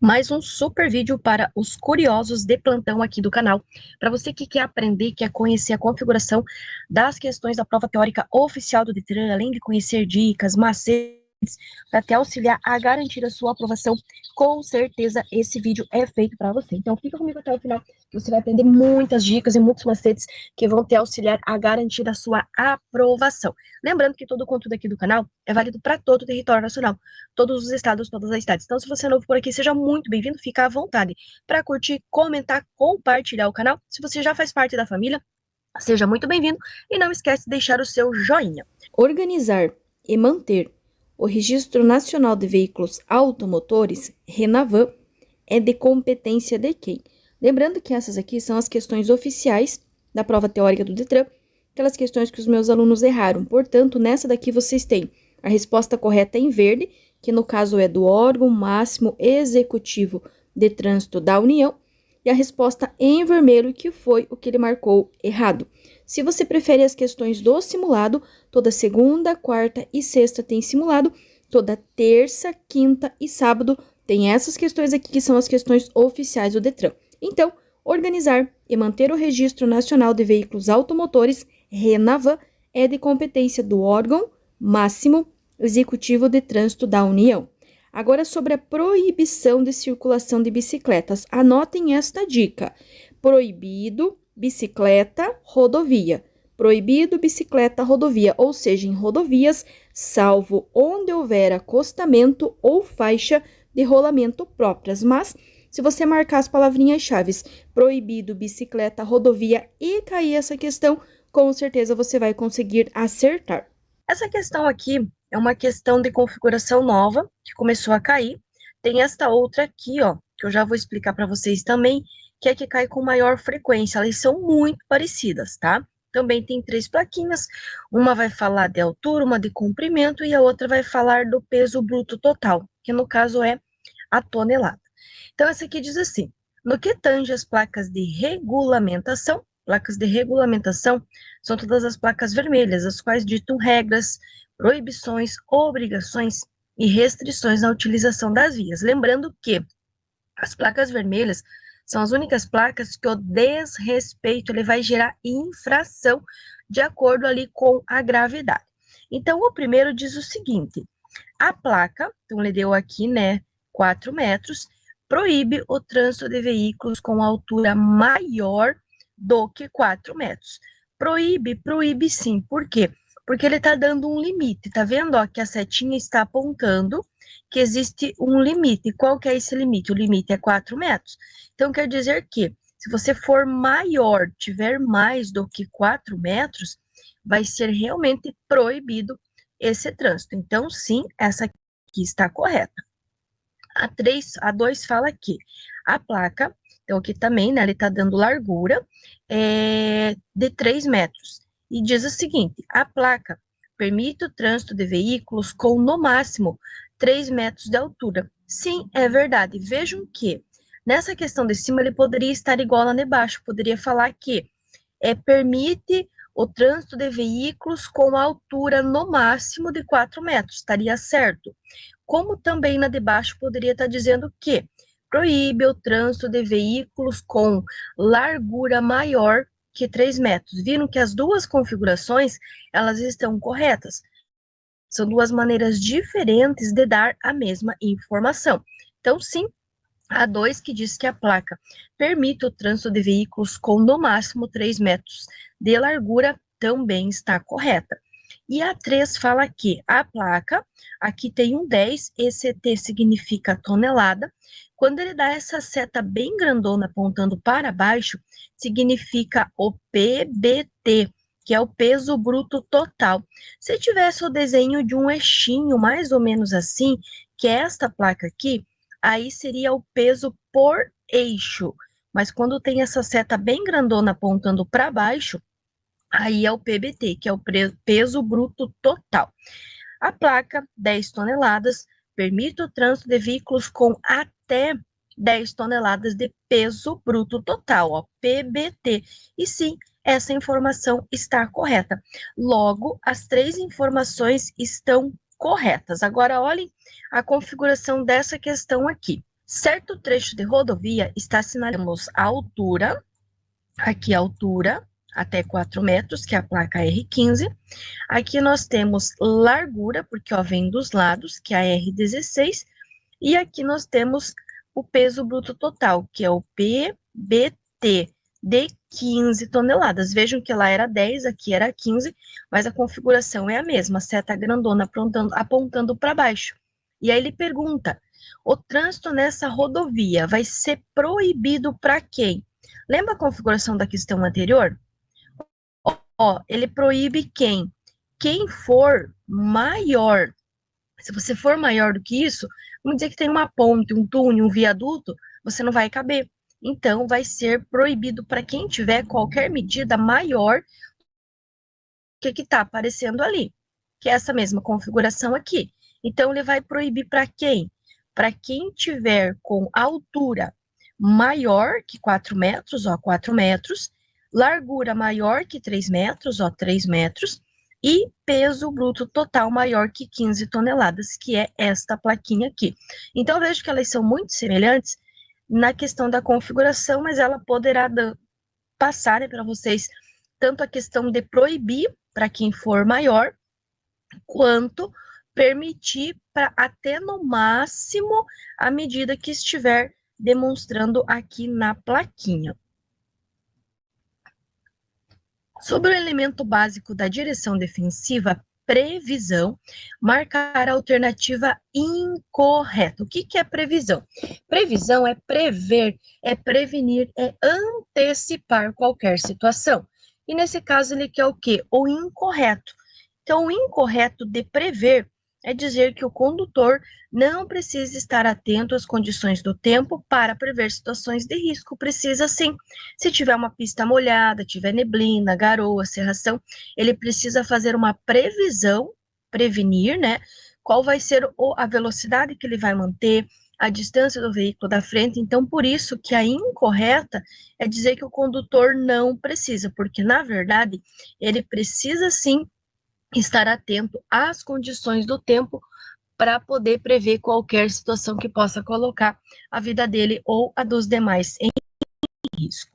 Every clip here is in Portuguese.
Mais um super vídeo para os curiosos de plantão aqui do canal. Para você que quer aprender, quer conhecer a configuração das questões da prova teórica oficial do Detran, além de conhecer dicas, macetes, para até auxiliar a garantir a sua aprovação, com certeza esse vídeo é feito para você. Então fica comigo até o final, que você vai aprender muitas dicas e muitos macetes que vão te auxiliar a garantir a sua aprovação. Lembrando que todo o conteúdo aqui do canal é válido para todo o território nacional, todos os estados, todas as cidades. Então, se você é novo por aqui, seja muito bem-vindo, fica à vontade para curtir, comentar, compartilhar o canal. Se você já faz parte da família, seja muito bem-vindo e não esquece de deixar o seu joinha. Organizar e manter o Registro Nacional de Veículos Automotores, RENAVAM, é de competência de quem? Lembrando que essas aqui são as questões oficiais da prova teórica do Detran, aquelas questões que os meus alunos erraram. Portanto, nessa daqui vocês têm a resposta correta em verde, que no caso é do órgão máximo executivo de trânsito da União, e a resposta em vermelho, que foi o que ele marcou errado. Se você prefere as questões do simulado, toda segunda, quarta e sexta tem simulado, toda terça, quinta e sábado tem essas questões aqui que são as questões oficiais do Detran. Então, organizar e manter o Registro Nacional de Veículos Automotores, RENAVAM, é de competência do órgão máximo executivo de trânsito da União. Agora, sobre a proibição de circulação de bicicletas. Anotem esta dica. Proibido bicicleta, rodovia. Proibido bicicleta, rodovia, ou seja, em rodovias, salvo onde houver acostamento ou faixa de rolamento próprias. Mas, se você marcar as palavrinhas-chave proibido bicicleta, rodovia e cair essa questão, com certeza você vai conseguir acertar. Essa questão aqui é uma questão de configuração nova, que começou a cair. Tem esta outra aqui, ó, que eu já vou explicar para vocês também, que é que cai com maior frequência. Elas são muito parecidas, tá? Também tem 3 plaquinhas, uma vai falar de altura, uma de comprimento, e a outra vai falar do peso bruto total, que no caso é a tonelada. Então, essa aqui diz assim: no que tange as placas de regulamentação são todas as placas vermelhas, as quais ditam regras, proibições, obrigações e restrições na utilização das vias. Lembrando que as placas vermelhas são as únicas placas que o desrespeito ele vai gerar infração de acordo ali com a gravidade. Então, o primeiro diz o seguinte: a placa, então ele deu aqui, né, 4 metros, proíbe o trânsito de veículos com altura maior do que 4 metros. Proíbe sim. Por quê? Porque ele está dando um limite. Tá vendo, ó, que a setinha está apontando que existe um limite. Qual que é esse limite? O limite é 4 metros. Então, quer dizer que, se você for maior, tiver mais do que 4 metros, vai ser realmente proibido esse trânsito. Então, sim, essa aqui está correta. A 2 fala que a placa, então aqui também, né, ele está dando largura de 3 metros. E diz o seguinte: a placa permite o trânsito de veículos com, no máximo, 3 metros de altura. Sim, é verdade. Vejam que, nessa questão de cima, ele poderia estar igual lá de baixo. Poderia falar que permite o trânsito de veículos com altura no máximo de 4 metros, estaria certo. Como também na de baixo poderia estar dizendo que proíbe o trânsito de veículos com largura maior que 3 metros. Viram que as duas configurações, elas estão corretas. São duas maneiras diferentes de dar a mesma informação. Então, sim, a 2 que diz que a placa permite o trânsito de veículos com no máximo 3 metros de largura também está correta. E a 3 fala que a placa, aqui tem um 10, esse T significa tonelada. Quando ele dá essa seta bem grandona apontando para baixo, significa o PBT, que é o peso bruto total. Se tivesse o desenho de um eixinho mais ou menos assim, que é esta placa aqui, aí seria o peso por eixo. Mas quando tem essa seta bem grandona apontando para baixo, aí é o PBT, que é o peso bruto total. A placa, 10 toneladas, permite o trânsito de veículos com até 10 toneladas de peso bruto total, ó, PBT. E sim, essa informação está correta. Logo, as 3 informações estão corretas. Agora, olhem a configuração dessa questão aqui. Certo trecho de rodovia está sinalizando a altura, aqui a altura, até 4 metros, que é a placa R15. Aqui nós temos largura, porque ó, vem dos lados, que é a R16. E aqui nós temos o peso bruto total, que é o PBT, de 15 toneladas. Vejam que lá era 10, aqui era 15, mas a configuração é a mesma, seta grandona apontando para baixo. E aí ele pergunta, o trânsito nessa rodovia vai ser proibido para quem? Lembra a configuração da questão anterior? Ó, ele proíbe quem? Quem for maior. Se você for maior do que isso, vamos dizer que tem uma ponte, um túnel, um viaduto, você não vai caber. Então, vai ser proibido para quem tiver qualquer medida maior que está aparecendo ali, que é essa mesma configuração aqui. Então, ele vai proibir para quem? Para quem tiver com altura maior que 4 metros, ó, 4 metros, largura maior que 3 metros, ó, 3 metros, e peso bruto total maior que 15 toneladas, que é esta plaquinha aqui. Então, eu vejo que elas são muito semelhantes na questão da configuração, mas ela poderá passar, né, para vocês tanto a questão de proibir para quem for maior, quanto permitir para até no máximo a medida que estiver demonstrando aqui na plaquinha. Sobre o elemento básico da direção defensiva, previsão, marcar a alternativa incorreta. O que é previsão? Previsão é prever, é prevenir, é antecipar qualquer situação. E nesse caso ele quer o quê? O incorreto. Então, o incorreto de prever é dizer que o condutor não precisa estar atento às condições do tempo para prever situações de risco. Precisa sim. Se tiver uma pista molhada, tiver neblina, garoa, cerração, ele precisa fazer uma previsão, prevenir, né? Qual vai ser a velocidade que ele vai manter, a distância do veículo da frente. Então, por isso que a incorreta é dizer que o condutor não precisa, porque, na verdade, ele precisa sim estar atento às condições do tempo para poder prever qualquer situação que possa colocar a vida dele ou a dos demais em risco.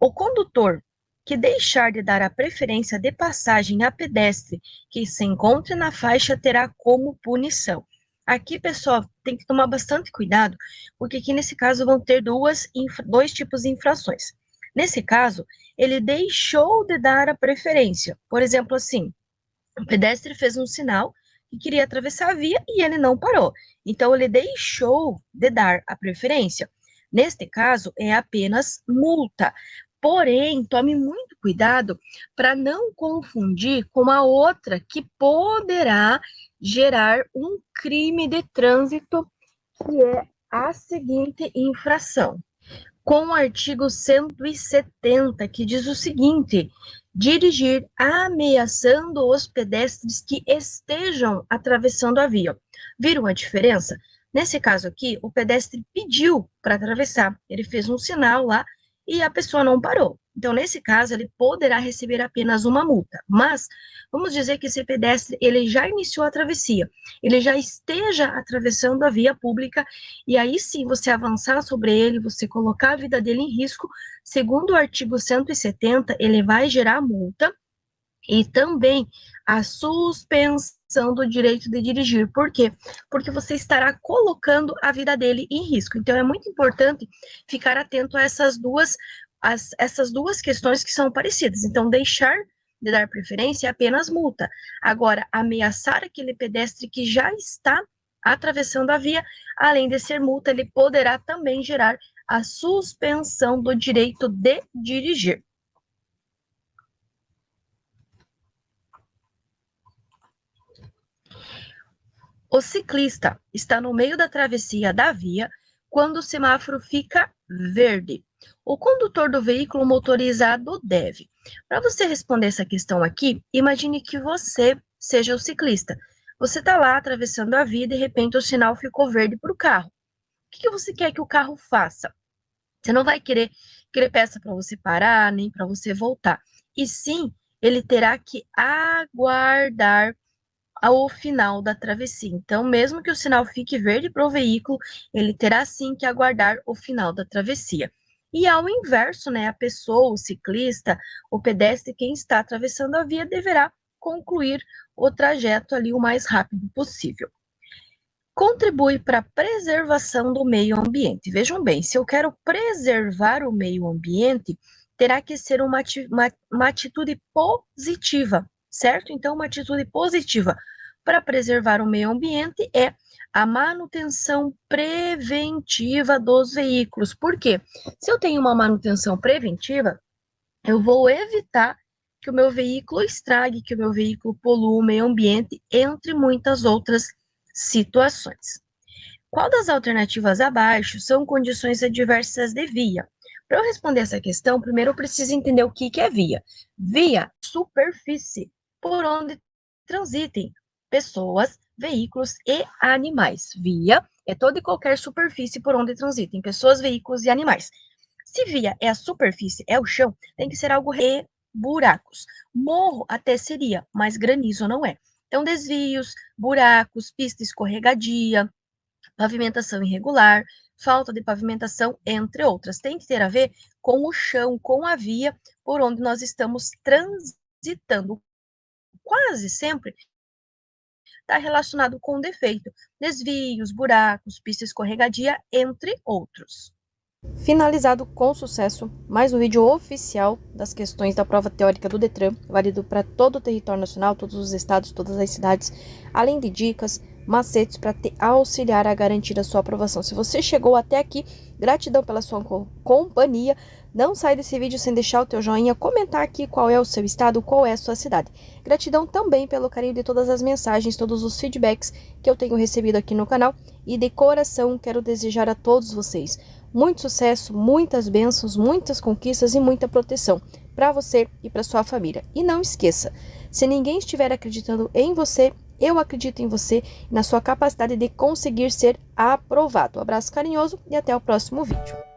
O condutor que deixar de dar a preferência de passagem a pedestre que se encontre na faixa terá como punição. Aqui, pessoal, tem que tomar bastante cuidado, porque aqui nesse caso vão ter dois tipos de infrações. Nesse caso, ele deixou de dar a preferência. Por exemplo, assim, o pedestre fez um sinal que queria atravessar a via e ele não parou. Então, ele deixou de dar a preferência. Neste caso, é apenas multa. Porém, tome muito cuidado para não confundir com a outra que poderá gerar um crime de trânsito, que é a seguinte infração. Com o artigo 170, que diz o seguinte: dirigir ameaçando os pedestres que estejam atravessando a via. Viram a diferença? Nesse caso aqui, o pedestre pediu para atravessar, ele fez um sinal lá e a pessoa não parou. Então, nesse caso, ele poderá receber apenas uma multa. Mas, vamos dizer que esse pedestre, ele já iniciou a travessia, ele já esteja atravessando a via pública, e aí sim, você avançar sobre ele, você colocar a vida dele em risco, segundo o artigo 170, ele vai gerar multa e também a suspensão do direito de dirigir. Por quê? Porque você estará colocando a vida dele em risco. Então, é muito importante ficar atento a essas duas questões que são parecidas. Então, deixar de dar preferência é apenas multa. Agora, ameaçar aquele pedestre que já está atravessando a via, além de ser multa, ele poderá também gerar a suspensão do direito de dirigir. O ciclista está no meio da travessia da via quando o semáforo fica verde. O condutor do veículo motorizado deve. Para você responder essa questão aqui, imagine que você seja o ciclista. Você está lá atravessando a via e de repente o sinal ficou verde para o carro. O que você quer que o carro faça? Você não vai querer que ele peça para você parar, nem para você voltar. E sim, ele terá que aguardar ao final da travessia. Então, mesmo que o sinal fique verde para o veículo, ele terá sim que aguardar o final da travessia. E ao inverso, né, a pessoa, o ciclista, o pedestre, quem está atravessando a via, deverá concluir o trajeto ali o mais rápido possível. Contribui para a preservação do meio ambiente. Vejam bem, se eu quero preservar o meio ambiente, terá que ser uma atitude positiva, certo? Então, uma atitude positiva para preservar o meio ambiente é a manutenção preventiva dos veículos. Por quê? Se eu tenho uma manutenção preventiva, eu vou evitar que o meu veículo estrague, que o meu veículo polua o meio ambiente, entre muitas outras situações. Qual das alternativas abaixo são condições adversas de via? Para eu responder essa questão, primeiro eu preciso entender o que é via. Via, superfície, por onde transitem pessoas, veículos e animais. Via é toda e qualquer superfície por onde transitem pessoas, veículos e animais. Se via é a superfície, é o chão, tem que ser algo e buracos. Morro até seria, mas granizo não é. Então, desvios, buracos, pista escorregadia, pavimentação irregular, falta de pavimentação, entre outras. Tem que ter a ver com o chão, com a via por onde nós estamos transitando. Quase sempre está relacionado com defeito, desvios, buracos, pista escorregadia, entre outros. Finalizado com sucesso mais um vídeo oficial das questões da prova teórica do Detran, válido para todo o território nacional, todos os estados, todas as cidades, além de dicas, macetes para te auxiliar a garantir a sua aprovação. Se você chegou até aqui, gratidão pela sua companhia. Não sai desse vídeo sem deixar o teu joinha, comentar aqui qual é o seu estado, qual é a sua cidade. Gratidão também pelo carinho de todas as mensagens, todos os feedbacks que eu tenho recebido aqui no canal. E de coração quero desejar a todos vocês muito sucesso, muitas bênçãos, muitas conquistas e muita proteção para você e para sua família. E não esqueça, se ninguém estiver acreditando em você, eu acredito em você e na sua capacidade de conseguir ser aprovado. Um abraço carinhoso e até o próximo vídeo.